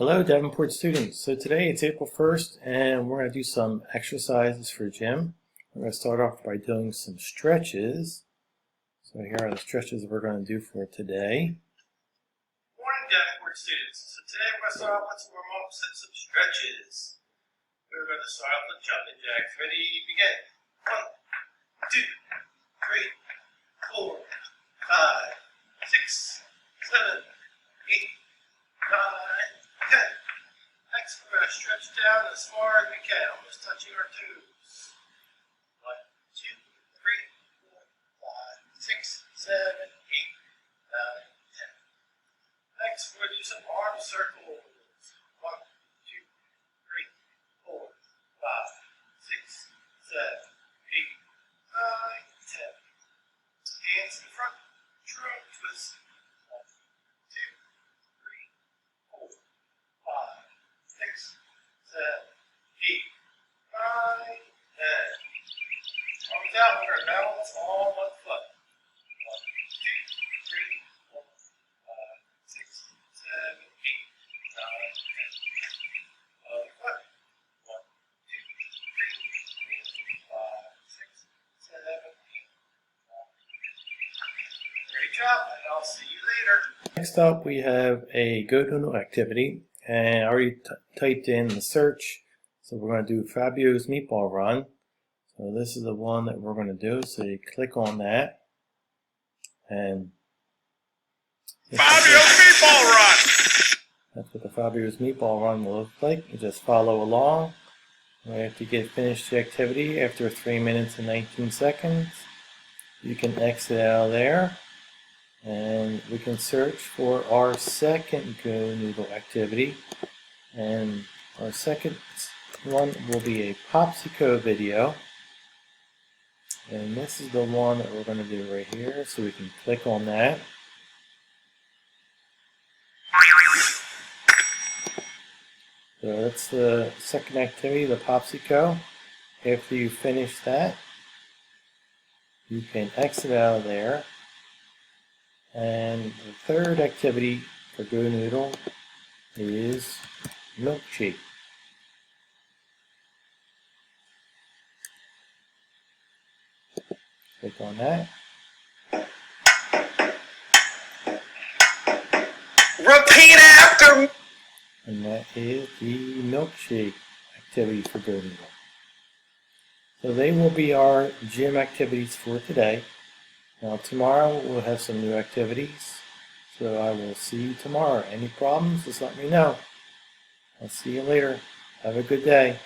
Hello Davenport students. So today it's April 1st and we're going to do some exercises for gym. We're going to start off by doing some stretches. So here are the stretches we're going to do for today. Morning Davenport students. So today we're going to start off with some warm-ups and some stretches. We're going to start off with jumping jacks. Ready, begin. 1, 2, 3, 4, 5, 6, 7, 8, 9, 10. Next, we're going to stretch down as far as we can, almost touching our toes. 1, 2, 3, 4, 5, 6, 7, 8, 9, 10. Next, we're going to do some arm circles. 1, 2, 3, 4, 5, 6, 7, 8, 9, 10. Hands in front, drum twist. 1, 2, 3, 4, 5, 6, 7, 8, 9, 10. Arms out, we're going to balance on one foot. 1, 2, 3, 4, 5, 6, 7, 8, 9, 10. Other foot. 1, 2, 3, 4, 5, 6, 7, 8, 9. Great job, and I'll see you later. Next up we have a GoNoodle activity, and I already typed in the search. So we're going to do Fabio's Meatball Run. So this is the one that we're going to do. So you click on that, and Fabio's Meatball Run! That's what the Fabio's Meatball Run will look like. You just follow along. After you get finished the activity, after 3 minutes and 19 seconds, you can exit out of there. And we can search for our second GoNoodle activity. And our second one will be a Popsico video. And this is the one that we're going to do right here. So we can click on that. So that's the second activity, the Popsico. After you finish that, you can exit out of there. And the third activity for GoNoodle is Milkshake. Click on that. Repeat after me! And that is the Milkshake activity for GoNoodle. So they will be our gym activities for today. Now tomorrow we'll have some new activities. So I will see you tomorrow. Any problems, just let me know. I'll see you later. Have a good day.